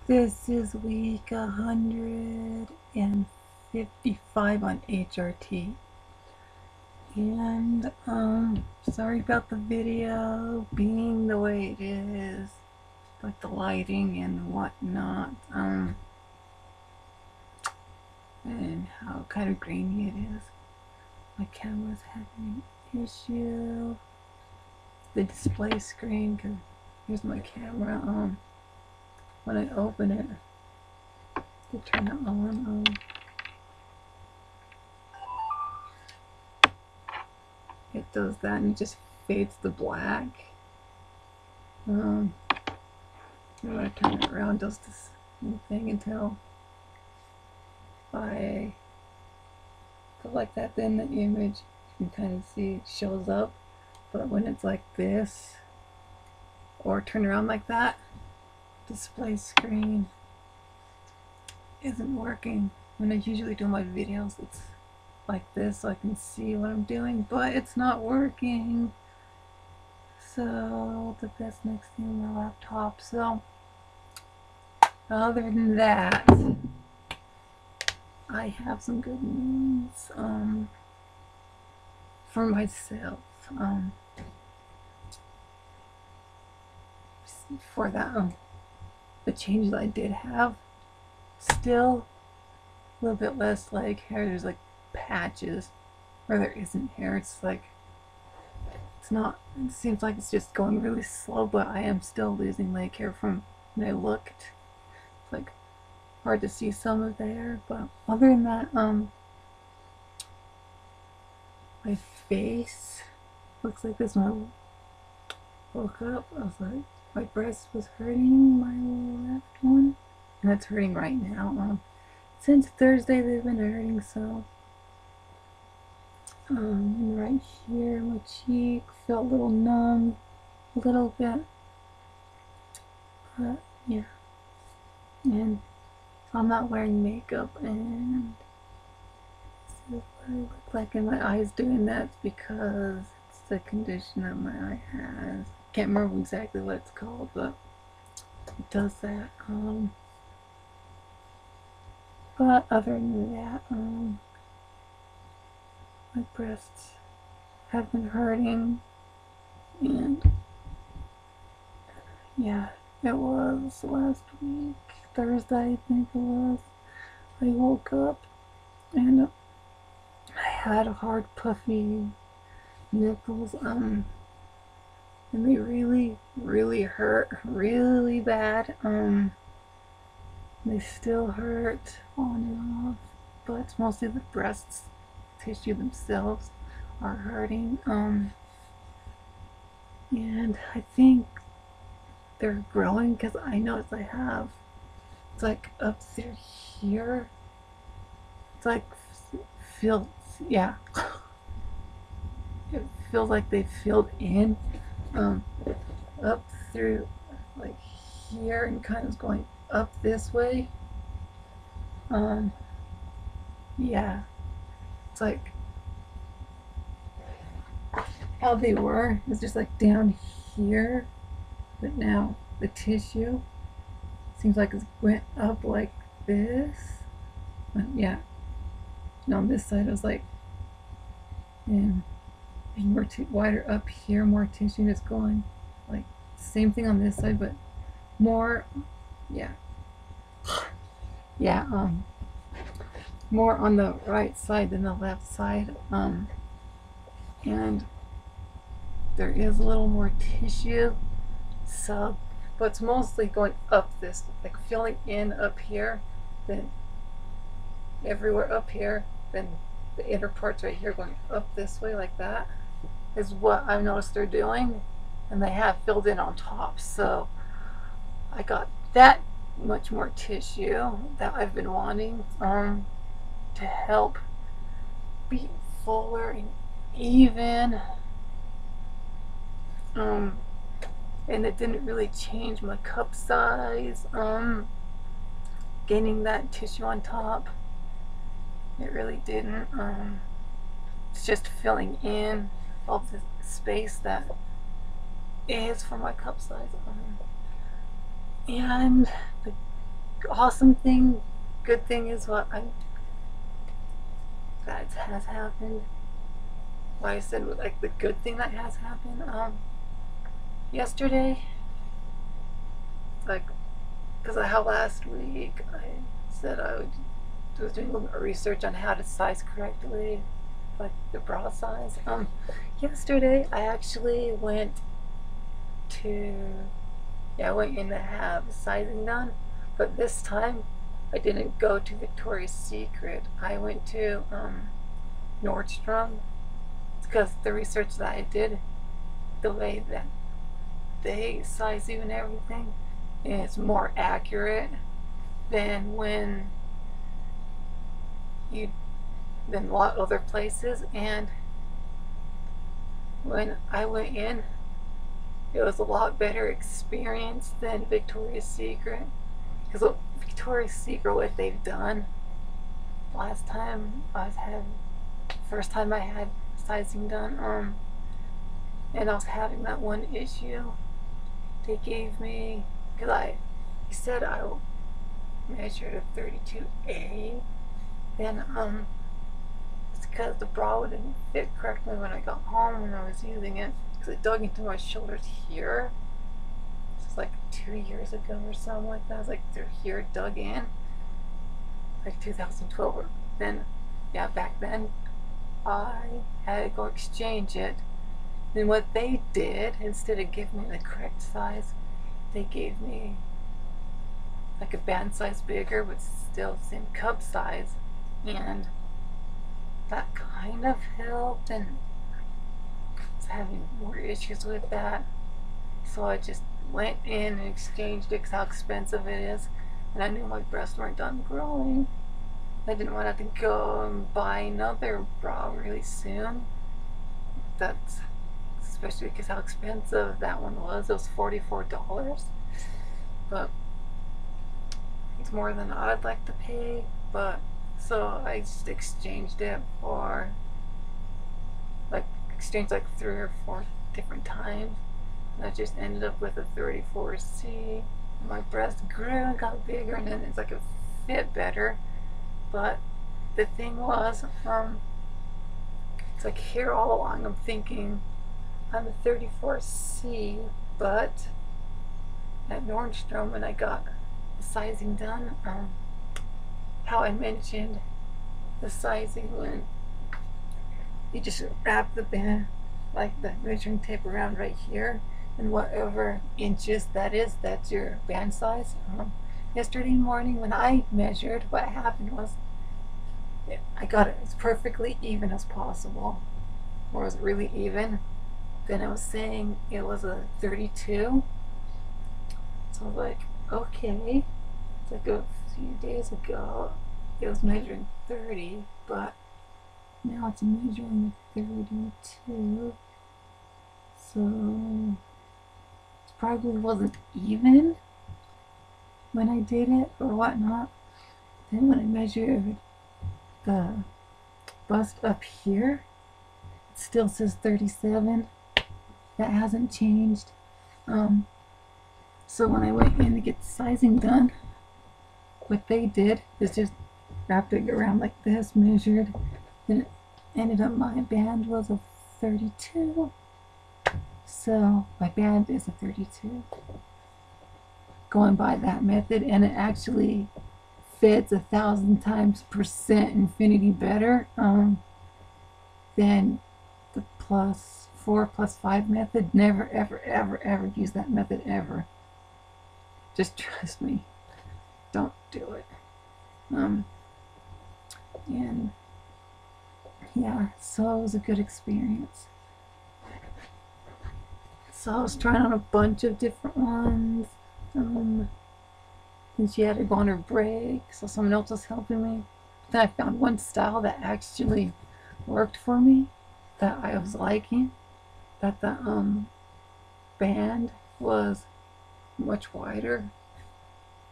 This is week 155 on HRT. And sorry about the video being the way it is, like the lighting and whatnot, and how kind of grainy it is. My camera's having an issue. The display screen, cause here's my camera. When I open it to turn it on, it does that and it just fades to black. When I turn it around, does this thing until I go like that, then the image you can kind of see it shows up. But when it's like this or turn around like that, display screen isn't working. When I usually do my videos, it's like this so I can see what I'm doing, but it's not working. So the best next thing on my laptop. So other than that, I have some good news for myself. For that, the changes I did have, still a little bit less like hair. There's like patches where there isn't hair. It's like it's not. It seems like it's just going really slow, but I am still losing leg hair from when I looked. It's like hard to see some of the hair, but other than that, my face looks like this. When I woke up, I was like, my breast was hurting, my left one, and it's hurting right now. Since Thursday they've been hurting, so and right here my cheek felt a little numb, a little bit, but yeah. And I'm not wearing makeup, and this is what I look like, and my eye's doing that because it's the condition that my eye has. Can't remember exactly what it's called, but it does that. But other than that, my breasts have been hurting, and yeah, it was last week, Thursday I think it was. I woke up and I had hard puffy nipples, and they really hurt really bad. They still hurt on and off, but it's mostly the breasts tissue themselves are hurting. And I think they're growing because I notice I have, it's like up through here. It's like feels, yeah. It feels like they filled in up through like here and kind of going up this way. Yeah, it's like how they were. It's just like down here, but now the tissue seems like it went up like this. Yeah, and on this side it was like, and more wider up here, more tissue is going like same thing on this side, but more, yeah, yeah, more on the right side than the left side, and there is a little more tissue, so, but it's mostly going up this, like filling in up here, then everywhere up here, then the inner parts right here going up this way like that is what I've noticed they're doing, and they have filled in on top. So I got that much more tissue that I've been wanting to help be fuller and even. And it didn't really change my cup size. Gaining that tissue on top, it really didn't. It's just filling in all the space that is for my cup size. And the awesome thing, good thing is that has happened. What I said, like the good thing that has happened. Yesterday, like, because I had last week, I said was doing a little research on how to size correctly, like the bra size. Yesterday I actually went in to have sizing done, but this time I didn't go to Victoria's Secret. I went to Nordstrom, because the research that I did, the way that they size you and everything, is more accurate than than a lot of other places. And when I went in, it was a lot better experience than Victoria's Secret. Because Victoria's Secret, what they've done, first time I had sizing done, and I was having that one issue. They gave me, because he said I measured a 32A, then it's because the bra wouldn't fit correctly when I got home when I was using it, because it dug into my shoulders here. This was like 2 years ago or something like that. I was like through here, dug in, like 2012. Then, yeah, back then I had to go exchange it. Then what they did, instead of giving me the correct size, they gave me like a band size bigger, but still the same cup size, and that kind of helped. And I was having more issues with that, so I just went in and exchanged it because how expensive it is, and I knew my breasts weren't done growing. I didn't want to have to go and buy another bra really soon. That's especially because how expensive that one was. It was $44, but it's more than I'd like to pay. But so I just exchanged it for like 3 or 4 different times, and I just ended up with a 34C. My breast grew and got bigger, and then it's like it fit better. But the thing was, it's like here all along I'm thinking I'm a 34C, but at Nordstrom when I got the sizing done, how I mentioned the sizing when you just wrap the band, like the measuring tape around right here, and whatever inches that is, that's your band size. Yesterday morning when I measured, what happened was I got it as perfectly even as possible, or was really even. Then I was saying it was a 32, so I was like, okay. It's like a few days ago it was measuring 30, but now it's measuring 32, so it probably wasn't even when I did it or whatnot. Then when I measured the bust up here, it still says 37. That hasn't changed. So when I went in to get the sizing done, what they did is just wrapped it around like this, measured, then it ended up my band was a 32. So my band is a 32. Going by that method, and it actually fits 1,000 times % infinity better than the +4 +5 method. Never ever ever ever use that method ever. Just trust me, don't do it. And yeah, so it was a good experience. So I was trying on a bunch of different ones, and she had to go on her break, so someone else was helping me. But then I found one style that actually worked for me, that I was liking, that the band was much wider,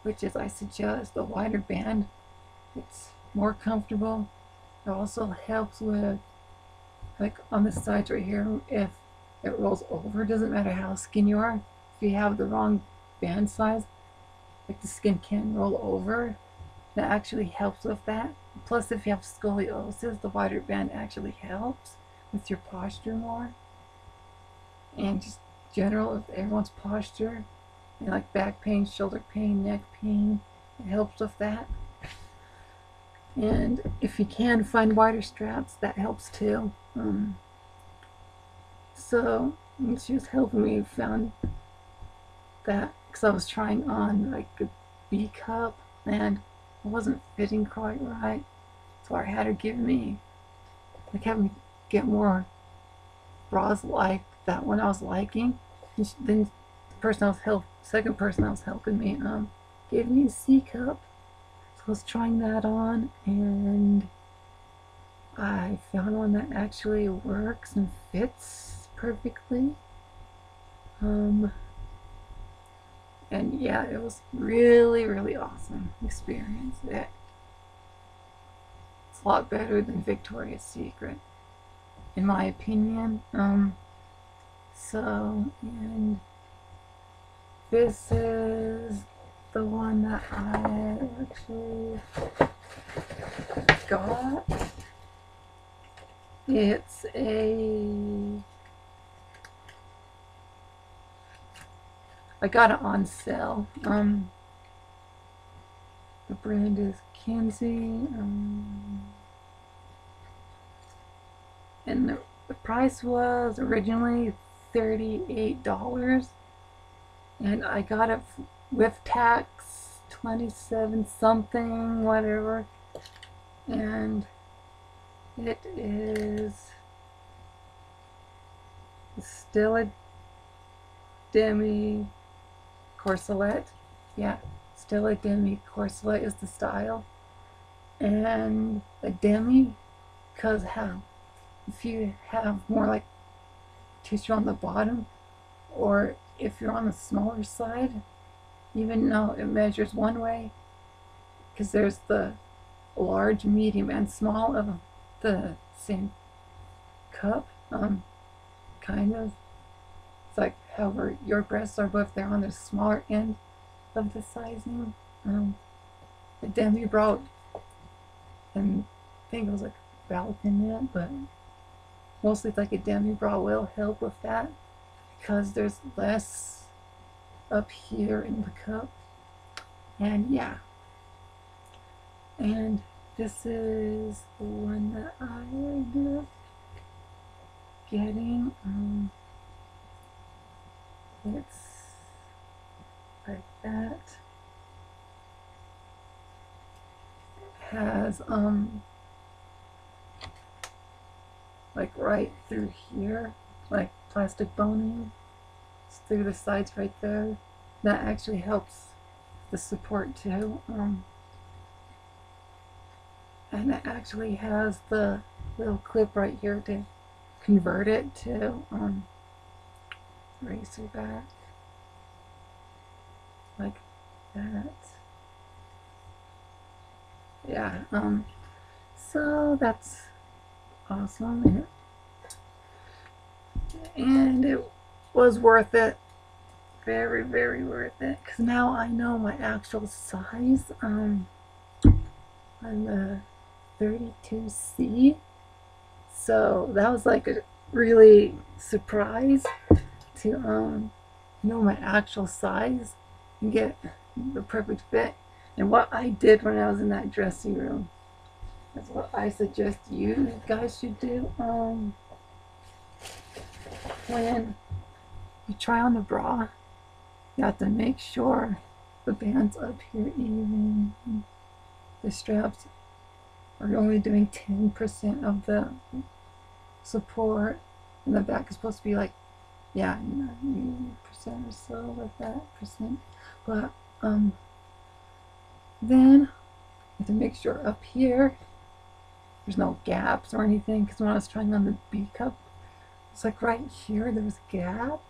which is, I suggest the wider band. It's more comfortable. It also helps with, like on the sides right here, if it rolls over, doesn't matter how skinny you are, if you have the wrong band size, like the skin can roll over. That actually helps with that. Plus, if you have scoliosis, the wider band actually helps with your posture more. And just general of everyone's posture. And like back pain, shoulder pain, neck pain. It helps with that. And if you can find wider straps, that helps too. So she was helping me, found that because I was trying on like a B cup and it wasn't fitting quite right, so I had her give me, like, have me get more bras like that one I was liking. And then the person I was second person I was helping me gave me a C cup, so I was trying that on and I found one that actually works and fits perfectly. And yeah, it was really, really awesome experience. It's a lot better than Victoria's Secret, in my opinion. And this is the one that I actually got. It's I got it on sale. The brand is Kinsey. And the price was originally $38. And I got it with tax, 27 something, whatever. And it is still a demi corselet. Yeah, still a demi corselet is the style. And a demi, because if you have more like tissue on the bottom, or if you're on the smaller side, even though it measures one way, because there's the large, medium, and small of the same cup, kind of. It's like however your breasts are, but if they're on the smaller end of the sizing. The demi bra, and I think it was like Falcon knit, but mostly it's like a demi bra will help with that because there's less up here in the cup. And yeah, and this is the one that I ended up getting. It's like that. It has like right through here, like plastic boning. It's through the sides right there. That actually helps the support too. And it actually has the little clip right here to convert it to racer back, like that. Yeah, so that's awesome, and it was worth it, very, very worth it, because now I know my actual size. I'm a 32C, so that was like a really surprise to know my actual size and get the perfect fit. And what I did when I was in that dressing room, that's what I suggest you guys should do. When you try on the bra, you have to make sure the band's up here even. The straps are only doing 10% of the support, and the back is supposed to be like, yeah, 90% or so, like that percent. But then you have to make sure up here there's no gaps or anything, because when I was trying on the B cup, it's like right here there was a gap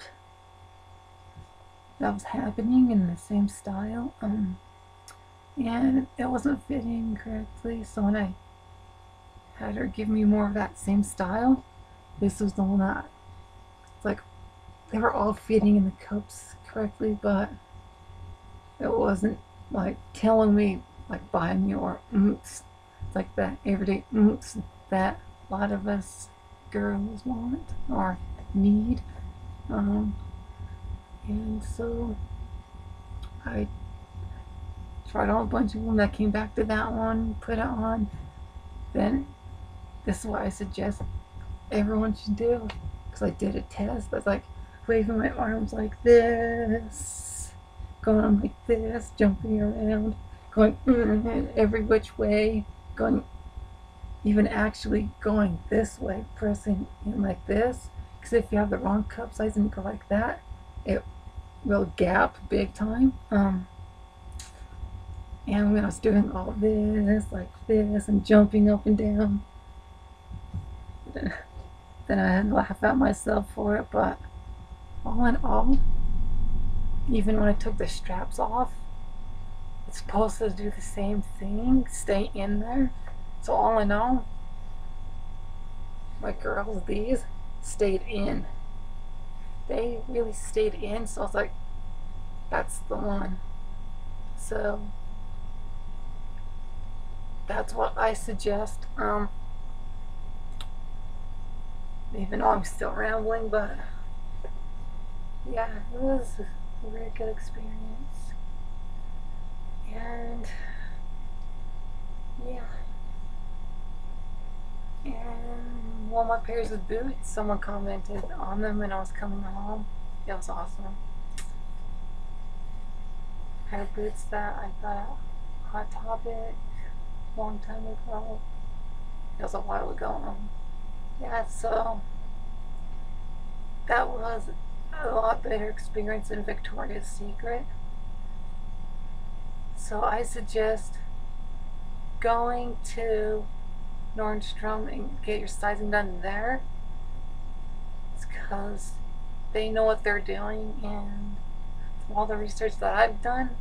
that was happening in the same style, and it wasn't fitting correctly. So when I had her give me more of that same style, this was the one that, it's like they were all fitting in the cups correctly, but it wasn't like telling me, like buying me, or oomph, like that everyday oomph that a lot of us girls want or need. Um, and so I tried on a bunch of them. I came back to that one, put it on. Then this is what I suggest everyone should do, because I did a test. I was like waving my arms like this, going on like this, jumping around, going every which way, going, even actually going this way, pressing in like this. Because if you have the wrong cup size and go like that, it will gap big time. And when I was doing all this, like this, and jumping up and down, then I had to laugh at myself for it. But all in all, even when I took the straps off, it's supposed to do the same thing, stay in there. So all in all, my girls, these stayed in. They really stayed in, so I was like, that's the one. So that's what I suggest. Even though I'm still rambling, but yeah, it was a very good experience. And yeah. And one of my pairs of boots, someone commented on them when I was coming home. It was awesome. Pair of boots that I got at Hot Topic a long time ago. It was a while ago. Yeah, so that was a lot better experience than Victoria's Secret. So I suggest going to Nordstrom and get your sizing done there. It's because they know what they're doing, and from all the research that I've done,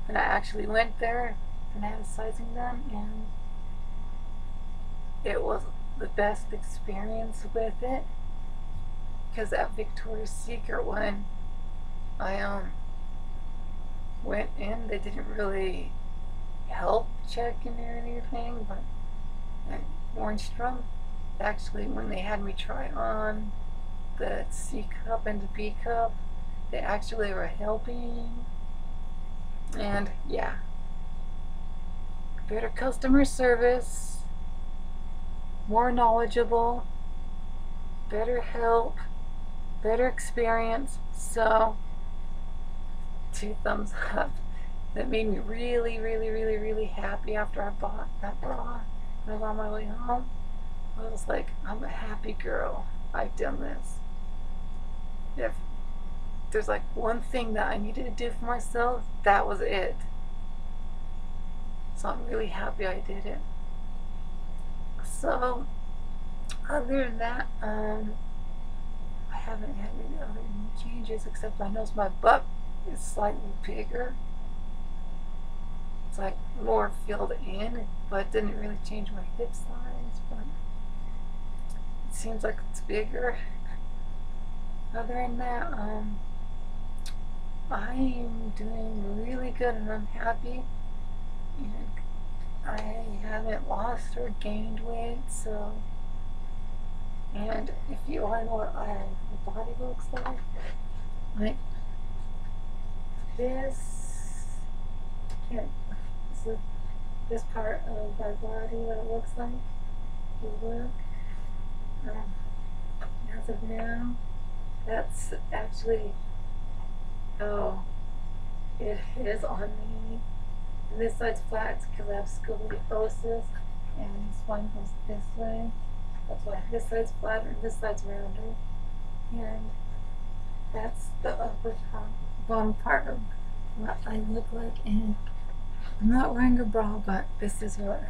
and I actually went there and had sizing done, and it was the best experience with it. Because at Victoria's Secret, when I went in, they didn't really help checking or anything, but at Nordstrom, actually, when they had me try on the C cup and the B cup, they actually were helping. And yeah, better customer service, more knowledgeable, better help, better experience. So 2 thumbs up. That made me really, really, really, really happy after I bought that bra. When I was on my way home, I was like, I'm a happy girl. I've done this. If there's like one thing that I needed to do for myself, that was it. So I'm really happy I did it. So other than that, I haven't had any other changes, except I noticed my butt is slightly bigger. It's like more filled in, but it didn't really change my hip size, but it seems like it's bigger. Other than that, I am doing really good and I'm happy. And I haven't lost or gained weight, so. And if you want to know what my body looks like this, this part of my body, what it looks like. Look, as of now, that's actually, oh, it is on me. And this side's flat because I have scoliosis, and spine goes this way. That's why this side's flatter and this side's rounder. And that's the upper part, bottom part of what I look like. And I'm not wearing a bra, but this is what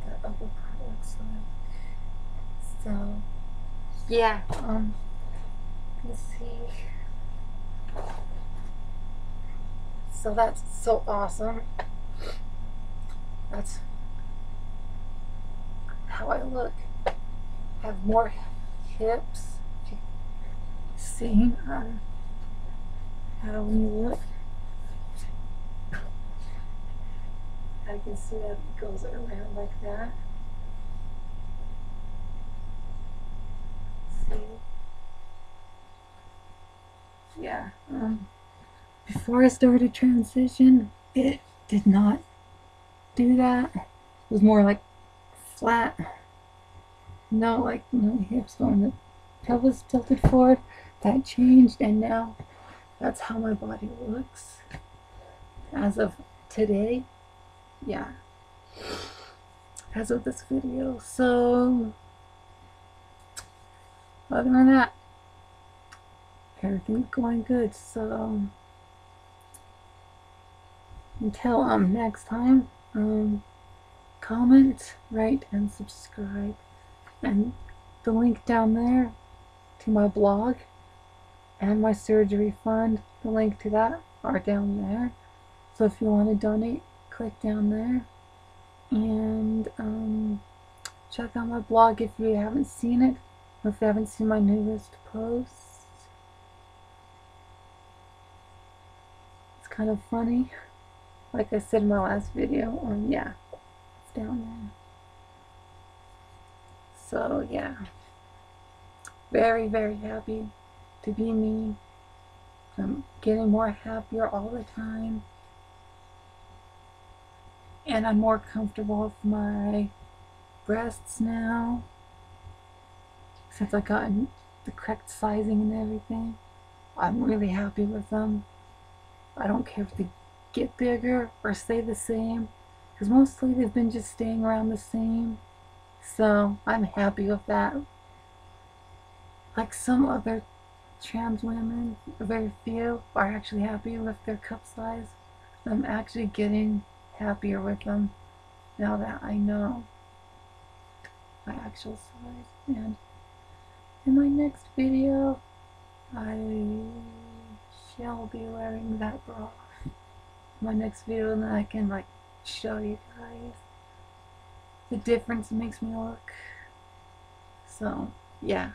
the upper part looks like. So yeah, let's see. So that's so awesome. That's how I look. I have more hips. If you've seen how we look. can see that it goes around like that. See? Yeah. Before I started transition, it did not do that. It was more like flat. No, like no hips going. The pelvis tilted forward. That changed, and now that's how my body looks as of today. Yeah, as of this video. So other than that, everything's going good. So until next time, comment, rate, and subscribe. And the link down there to my blog and my surgery fund, the link to that are down there. So if you want to donate, click down there. And check out my blog if you haven't seen it, or if you haven't seen my newest post. It's kind of funny. Like I said in my last video, yeah, it's down there. So yeah, very, very happy to be me. I'm getting more happier all the time. And I'm more comfortable with my breasts now, since I got the correct sizing and everything. I'm really happy with them. I don't care if they get bigger or stay the same, because mostly they've been just staying around the same. So I'm happy with that. Like some other trans women, very few are actually happy with their cup size. I'm actually getting happier with them now that I know my actual size. And in my next video, I shall be wearing that bra. My next video, and then I can like show you guys the difference it makes me look. So yeah,